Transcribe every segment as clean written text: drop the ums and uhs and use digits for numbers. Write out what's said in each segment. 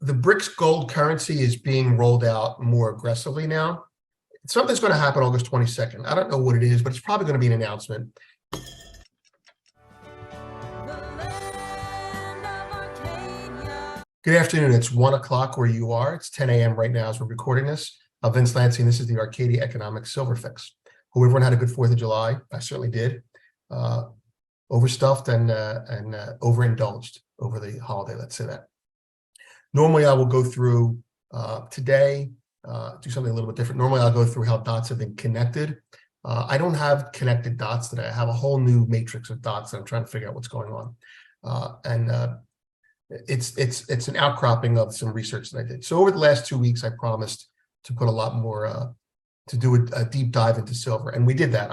the BRICS gold currency is being rolled out more aggressively now. Something's going to happen August 22nd. I don't know what it is, but it's probably going to be an announcement. Good afternoon. It's 1 o'clock where you are. It's 10 a.m. right now as we're recording this. Vince Lansing, this is the Arcadia Economics Silver Fix. Hope everyone had a good 4th of July. I certainly did. Overstuffed and overindulged over the holiday, let's say that. Normally, I will go through today, do something a little bit different. Normally, I'll go through how dots have been connected. I don't have connected dots today. I have a whole new matrix of dots that I'm trying to figure out what's going on. It's an outcropping of some research that I did. So over the last 2 weeks, I promised to put a lot more, to do a deep dive into silver. And we did that.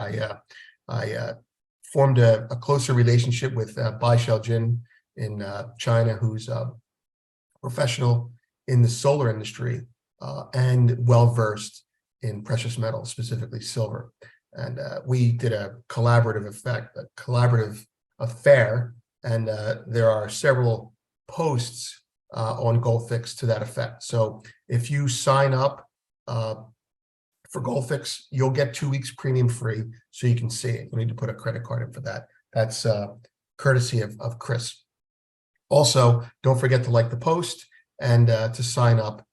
I formed a closer relationship with Bai Xiaojin in China, who's a professional in the solar industry and well-versed in precious metals, specifically silver. And we did a collaborative affair, and there are several posts on GoldFix to that effect. So if you sign up for GoldFix, you'll get 2 weeks premium free, so you can see it. You need to put a credit card in for that. That's courtesy of Chris. Also, don't forget to like the post and to sign up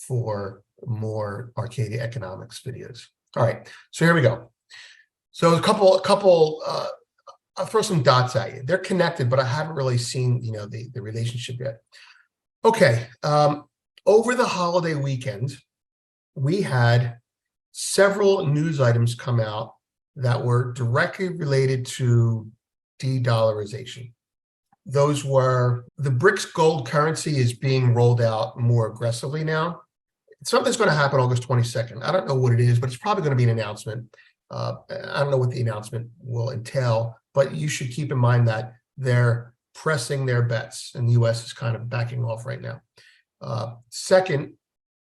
for more Arcadia Economics videos. All right, so here we go. So a couple. I'll throw some dots at you. They're connected, but I haven't really seen, the relationship yet. Okay, over the holiday weekend, we had several news items come out that were directly related to de-dollarization. Those were the BRICS gold currency is being rolled out more aggressively now. Something's going to happen August 22nd. I don't know what it is, but it's probably going to be an announcement. I don't know what the announcement will entail, but you should keep in mind that they're pressing their bets, and the U.S. is kind of backing off right now. Second,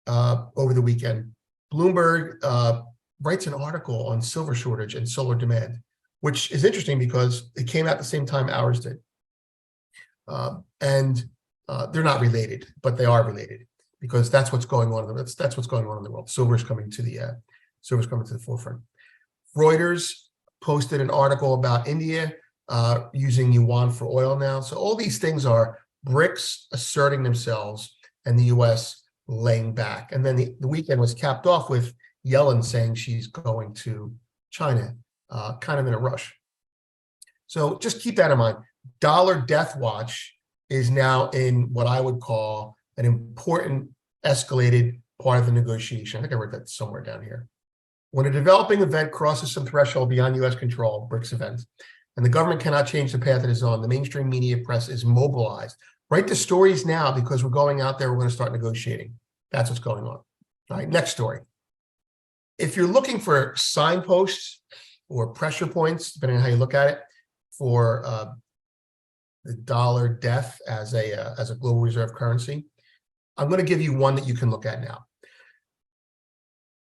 over the weekend, Bloomberg writes an article on silver shortage and solar demand, which is interesting because it came out the same time ours did. And they're not related, but they are related because that's what's going on. That's what's going on in the world. Silver's coming to the forefront. Reuters posted an article about India using yuan for oil now. So all these things are BRICS asserting themselves and the U.S. laying back. And then the weekend was capped off with Yellen saying she's going to China, kind of in a rush. So just keep that in mind. Dollar death watch is now in what I would call an important escalated part of the negotiation. I think I wrote that somewhere down here. When a developing event crosses some threshold beyond U.S. control, BRICS events, and the government cannot change the path it is on, the mainstream media press is mobilized. Write the stories now because we're going out there, we're going to start negotiating. That's what's going on. All right, next story. If you're looking for signposts or pressure points, depending on how you look at it, for the dollar death as a global reserve currency, I'm going to give you one that you can look at now.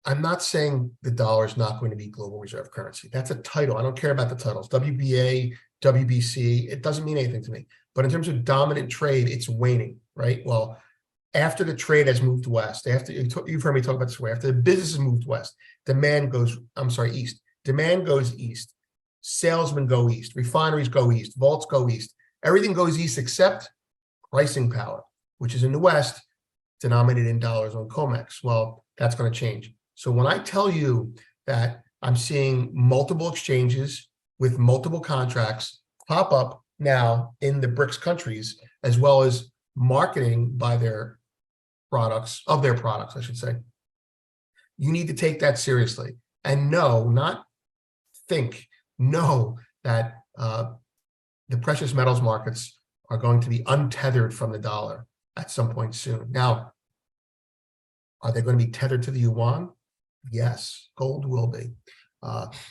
I'm not saying the dollar is not going to be global reserve currency. That's a title. I don't care about the titles. WBA, WBC, it doesn't mean anything to me. But in terms of dominant trade, it's waning, right? Well, after the trade has moved west, you've heard me talk about this way, after the business has moved west, east. Demand goes east. Salesmen go east. Refineries go east. Vaults go east. Everything goes east except pricing power, which is in the west, denominated in dollars on COMEX. Well, that's going to change. So when I tell you that I'm seeing multiple exchanges with multiple contracts pop up now in the BRICS countries, as well as marketing by their products, I should say, you need to take that seriously and know that the precious metals markets are going to be untethered from the dollar at some point soon. Now, are they going to be tethered to the yuan? Yes, gold will be.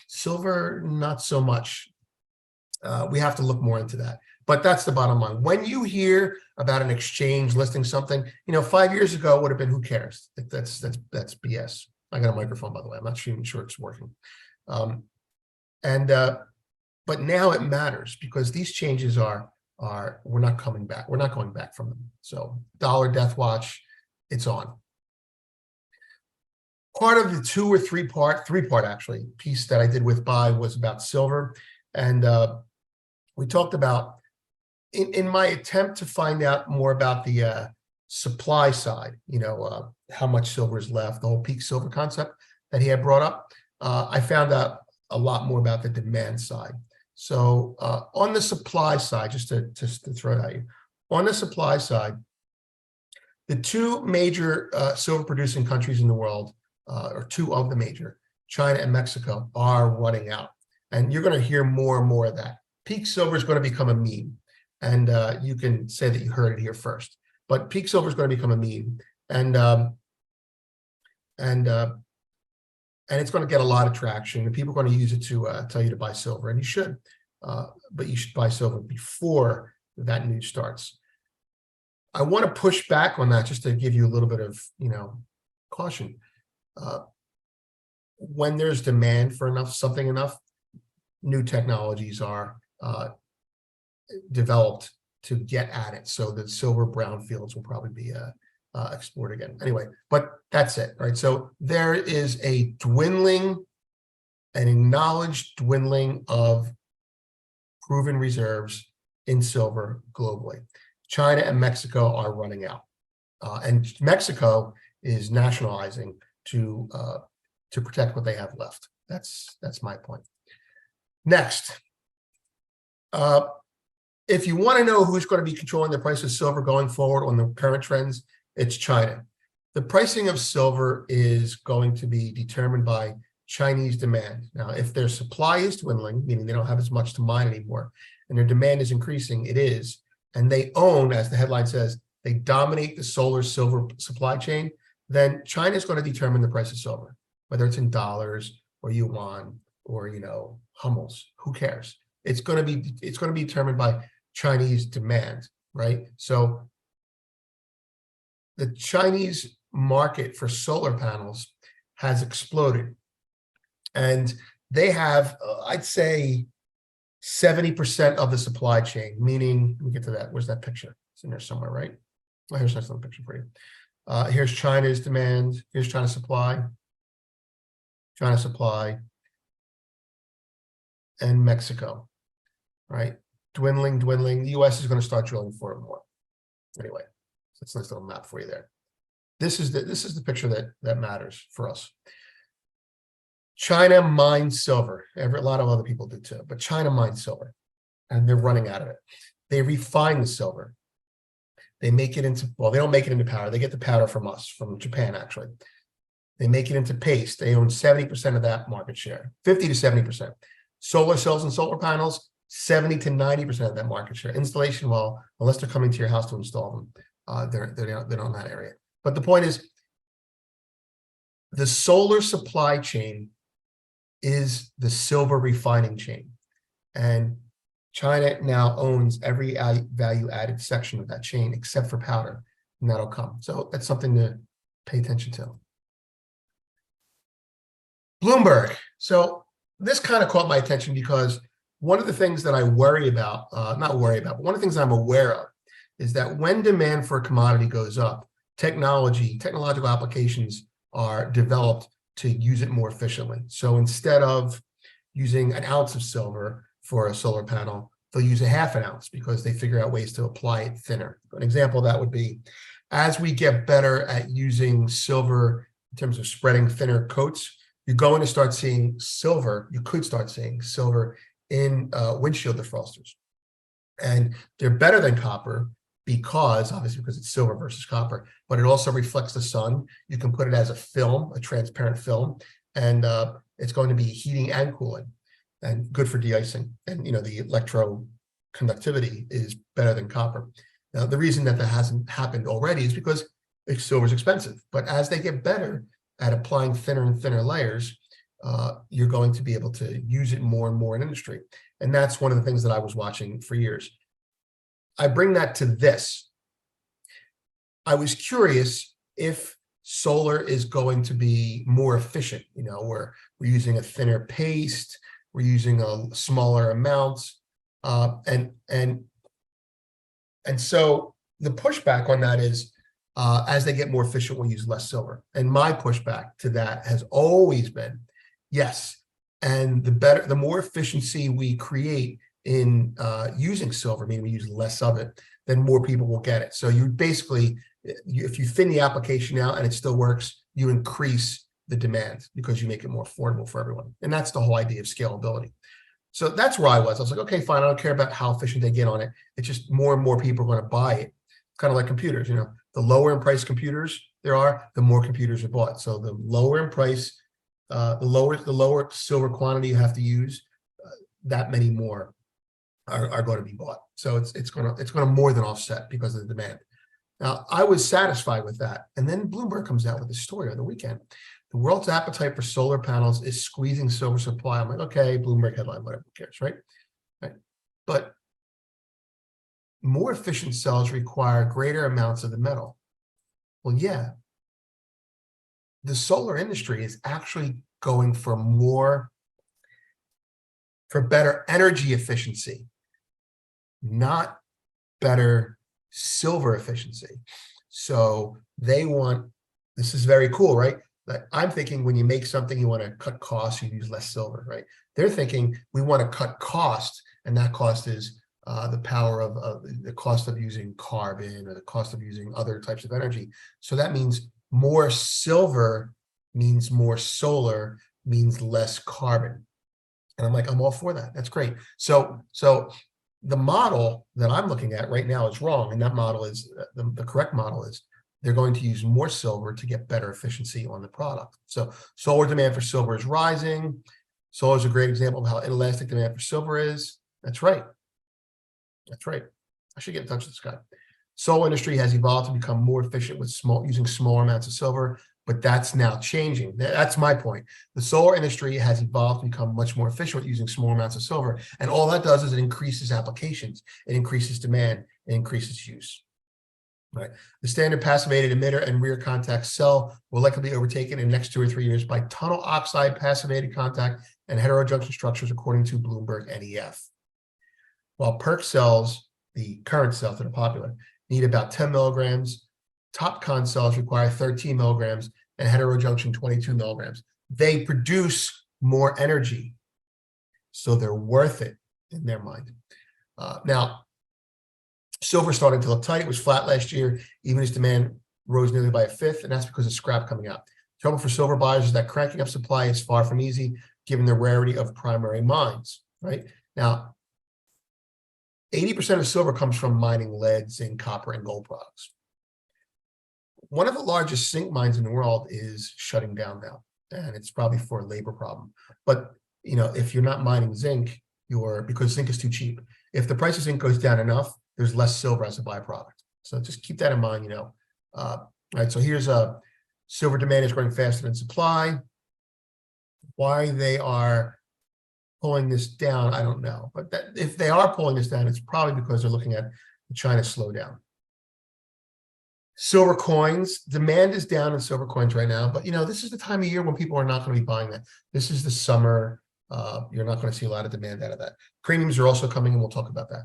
Silver, not so much. We have to look more into that. But that's the bottom line. When you hear about an exchange listing something, 5 years ago would have been, who cares? That's BS. I got a microphone, by the way. I'm not even sure it's working. But now it matters because these changes are we're not coming back. We're not going back from them. So dollar death watch, it's on. Part of the three part actually piece that I did with Buy was about silver. And we talked about, in my attempt to find out more about the supply side, how much silver is left, the whole peak silver concept that he had brought up, I found out a lot more about the demand side. So on the supply side, just to throw it at you, on the supply side, the two major silver producing countries in the world, or two of the major, China and Mexico, are running out. And you're going to hear more and more of that. Peak silver is going to become a meme. And you can say that you heard it here first. But peak silver is going to become a meme. And it's going to get a lot of traction. And people are going to use it to tell you to buy silver. And you should. But you should buy silver before that news starts. I want to push back on that just to give you a little bit of, caution. When there's demand for something enough, new technologies are developed to get at it. So the silver brownfields will probably be explored again. Anyway, but that's it, right? So there is an acknowledged dwindling of proven reserves in silver globally. China and Mexico are running out, and Mexico is nationalizing to protect what they have left. That's my point. Next, if you want to know who's going to be controlling the price of silver going forward on the current trends, it's China. The pricing of silver is going to be determined by Chinese demand. Now, if their supply is dwindling, meaning they don't have as much to mine anymore, and their demand is increasing, it is, and they own, as the headline says, they dominate the solar silver supply chain, then China is going to determine the price of silver, whether it's in dollars or yuan or hummels. Who cares? It's going to be determined by Chinese demand, right? So the Chinese market for solar panels has exploded, and they have, I'd say, 70% of the supply chain. Meaning, let me get to that. Where's that picture? It's in there somewhere, right? Oh, here's a nice little picture for you. Here's China's demand. Here's China's supply. China supply. And Mexico, right? Dwindling. The U.S. is going to start drilling for it more. Anyway, so that's a nice little map for you there. This is the picture that matters for us. China mines silver. A lot of other people do too, but China mines silver, and they're running out of it. They refine the silver. They make it into, well, they don't make it into powder. They get the powder from us, from Japan, actually. They make it into paste. They own 70% of that market share, 50 to 70%. Solar cells and solar panels, 70 to 90% of that market share. Installation, well, unless they're coming to your house to install them, they're not in that area. But the point is, the solar supply chain is the silver refining chain. And China now owns every value-added section of that chain except for powder, and that'll come. So that's something to pay attention to. Bloomberg. So this kind of caught my attention because one of the things that I worry about, not worry about, but one of the things I'm aware of is that when demand for a commodity goes up, technological applications are developed to use it more efficiently. So instead of using an ounce of silver for a solar panel, they'll use a half an ounce because they figure out ways to apply it thinner. An example of that would be, as we get better at using silver in terms of spreading thinner coats, you're going to start seeing silver. You could start seeing silver in windshield defrosters. And they're better than copper because it's silver versus copper, but it also reflects the sun. You can put it as a film, a transparent film, and it's going to be heating and cooling and good for de-icing. And the electroconductivity is better than copper. Now, the reason that hasn't happened already is because silver is expensive. But as they get better at applying thinner and thinner layers, you're going to be able to use it more and more in industry. And that's one of the things that I was watching for years. I bring that to this. I was curious if solar is going to be more efficient. Where we're using a thinner paste, we're using a smaller amount, and And so the pushback on that is, as they get more efficient, we'll use less silver. And my pushback to that has always been, yes, and the more efficiency we create in using silver, meaning we use less of it, then more people will get it. So you basically, if you thin the application out and it still works, you increase the demand because you make it more affordable for everyone. And that's the whole idea of scalability. So that's where I was. I was like, okay, fine. I don't care about how efficient they get on it. It's just more and more people are going to buy it. It's kind of like computers, the lower in price computers there are, the more computers are bought. So the lower in price, the lower silver quantity you have to use, that many more are going to be bought. So it's going to more than offset because of the demand. Now, I was satisfied with that. And then Bloomberg comes out with a story on the weekend. The world's appetite for solar panels is squeezing silver supply. I'm like, okay, Bloomberg headline, whatever, who cares, right? But more efficient cells require greater amounts of the metal. Well, yeah. The solar industry is actually going for better energy efficiency, not better silver efficiency. So they want, this is very cool, right? Like I'm thinking when you make something, you want to cut costs, you use less silver, right? They're thinking we want to cut costs, and that cost is the power of the cost of using carbon or the cost of using other types of energy. So that means more silver means more solar means less carbon. And I'm like, I'm all for that. That's great. So the model that I'm looking at right now is wrong. And that model is, the correct model is they're going to use more silver to get better efficiency on the product. So solar demand for silver is rising. Solar is a great example of how inelastic demand for silver is. That's right. That's right. I should get in touch with this guy. Solar industry has evolved to become more efficient with using smaller amounts of silver, but that's now changing. That's my point. The solar industry has evolved to become much more efficient with using small amounts of silver. And all that does is it increases applications, it increases demand, it increases use. Right. The standard passivated emitter and rear contact cell will likely be overtaken in the next 2 or 3 years by tunnel oxide passivated contact and heterojunction structures, according to Bloomberg NEF. While PERC cells, the current cells that are popular, need about 10 milligrams, TOPCon cells require 13 milligrams, and heterojunction 22 milligrams. They produce more energy, so they're worth it in their mind. Now, silver starting to look tight. It was flat last year, even as demand rose nearly by a fifth, and that's because of scrap coming out. Trouble for silver buyers is that cranking up supply is far from easy, given the rarity of primary mines, right? Now, 80% of silver comes from mining lead, zinc, copper, and gold products. One of the largest zinc mines in the world is shutting down now, and it's probably for a labor problem. But if you're not mining zinc, because zinc is too cheap. If the price of zinc goes down enough, there's less silver as a byproduct. So just keep that in mind. Right. So here's silver demand is growing faster than supply. Why they are pulling this down, I don't know. But if they are pulling this down, it's probably because they're looking at China slowdown. Silver coins, demand is down in silver coins right now, but this is the time of year when people are not going to be buying that. This is the summer. You're not going to see a lot of demand out of that. Premiums are also coming, and we'll talk about that.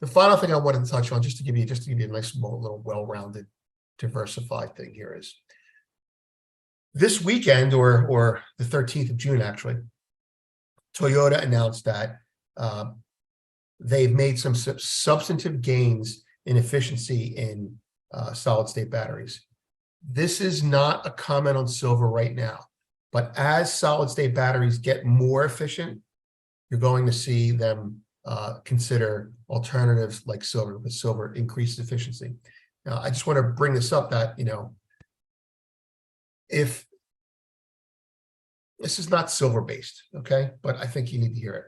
The final thing I wanted to touch on, just to give you a nice little well-rounded, diversified thing here is this weekend, or the 13th of June, actually, Toyota announced that they've made some substantive gains in efficiency in solid-state batteries. This is not a comment on silver right now, but as solid-state batteries get more efficient, you're going to see them consider alternatives like silver, because silver increases efficiency. Now, I just want to bring this up that, if this is not silver-based, okay, but I think you need to hear it.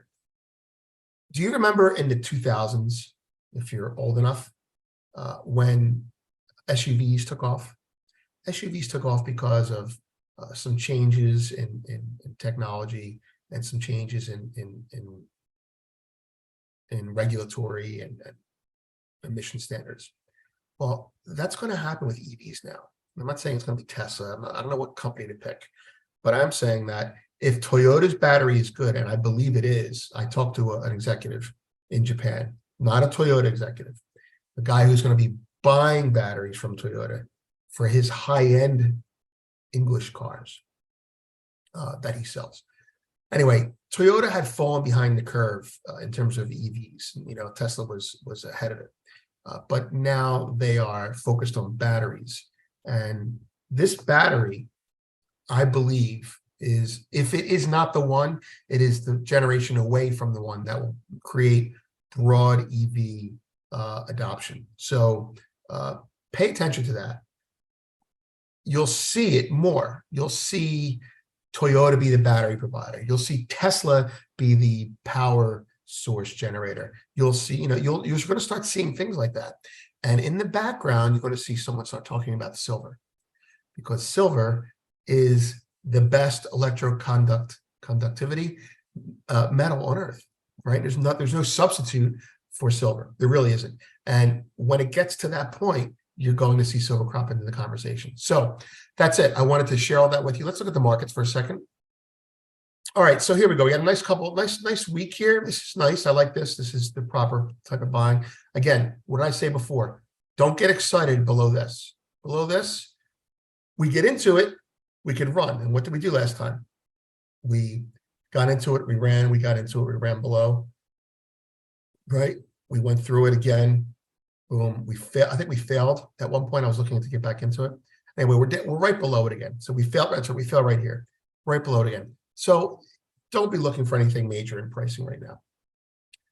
Do you remember in the 2000s, if you're old enough, when SUVs took off? SUVs took off because of some changes in technology and some changes in regulatory and emission standards. Well, that's going to happen with EVs now. I'm not saying it's going to be Tesla. I don't know what company to pick, but I'm saying that if Toyota's battery is good, and I believe it is, I talked to an executive in Japan, not a Toyota executive, the guy who's going to be buying batteries from Toyota for his high-end English cars that he sells. Anyway, Toyota had fallen behind the curve in terms of EVs. You know, Tesla was ahead of it, but now they are focused on batteries. And this battery, I believe, is, if it is not the one, it is the generation away from the one that will create broad EV adoption. So pay attention to that. You'll see it more. You'll see Toyota be the battery provider. You'll see Tesla be the power source generator. You'll see, you know, you're going to start seeing things like that. And in the background, you're going to see someone start talking about silver, because silver is the best conductivity metal on Earth, right? There's no substitute for silver. There really isn't. And when it gets to that point, you're going to see silver crop into the conversation. So that's it. I wanted to share all that with you. Let's look at the markets for a second. All right, so here we go. We got a nice week here. This is nice. I like this. This is the proper type of buying. Again, what did I say before? Don't get excited below this. Below this, we get into it, we could run. And what did we do last time? We got into it, we ran, we got into it, we ran below, right? We went through it again. Boom, we failed. I think we failed at one point. I was looking to get back into it. Anyway, we're right below it again. So we failed. That's right. We fell right here, right below it again. So don't be looking for anything major in pricing right now.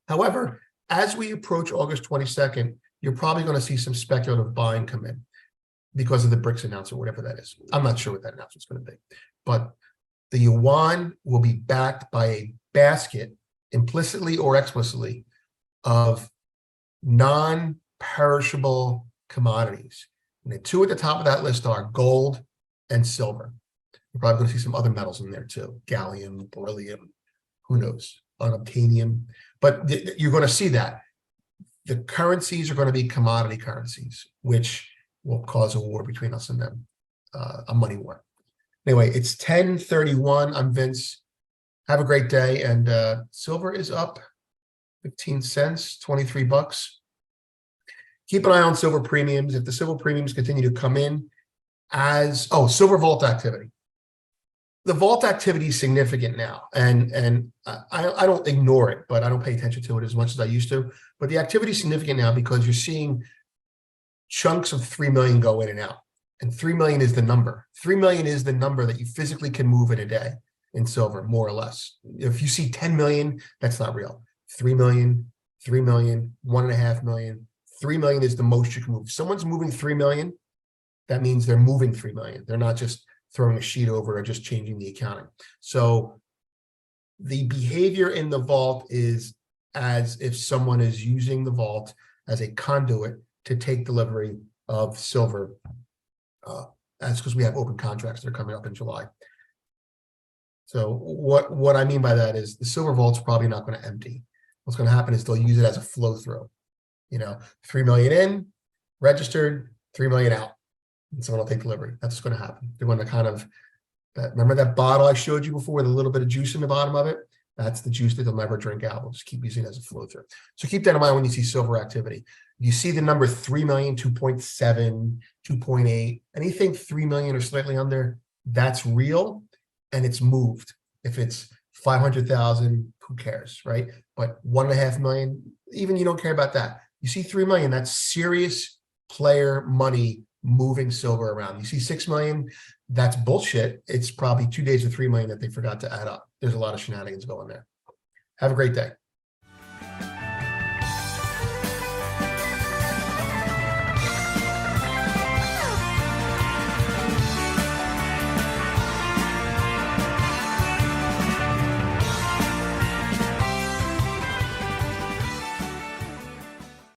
However, as we approach August 22nd, you're probably going to see some speculative buying come in because of the BRICS announcement, whatever that is. I'm not sure what that announcement's going to be, but the yuan will be backed by a basket, implicitly or explicitly, of non-perishable commodities. And the two at the top of that list are gold and silver. You're probably going to see some other metals in there too. Gallium, beryllium, who knows, unobtainium. But you're going to see that. The currencies are going to be commodity currencies, which will cause a war between us and them, a money war. Anyway, it's 10:31. I'm Vince. Have a great day. And silver is up 15 cents, 23 bucks. Keep an eye on silver premiums. If the silver premiums continue to come in as, silver vault activity. The vault activity is significant now, and I don't ignore it, but I don't pay attention to it as much as I used to. But the activity is significant now because you're seeing chunks of 3 million go in and out, and 3 million is the number. 3 million is the number that you physically can move in a day in silver, more or less. If you see 10 million, that's not real. 3 million, 3 million, 1.5 million, 3 million is the most you can move. If someone's moving 3 million, that means they're moving 3 million. They're not just throwing a sheet over or just changing the accounting. So the behavior in the vault is as if someone is using the vault as a conduit to take delivery of silver. That's because we have open contracts that are coming up in July. So what I mean by that is the silver vault's probably not going to empty. What's going to happen is they'll use it as a flow through. 3 million in, registered, 3 million out. And someone will take delivery. That's what's going to happen. They're going to kind of, remember that bottle I showed you before with a little bit of juice in the bottom of it? That's the juice that they'll never drink out. We'll just keep using it as a flow through. So keep that in mind when you see silver activity. You see the number 3 million, 2.7, 2.8, anything 3 million or slightly under, that's real and it's moved. If it's 500,000, who cares, right? But 1.5 million, even you don't care about that. You see 3 million, that's serious player money moving silver around. You see 6 million, that's bullshit. It's probably 2 days of 3 million that they forgot to add up. There's a lot of shenanigans going there. Have a great day.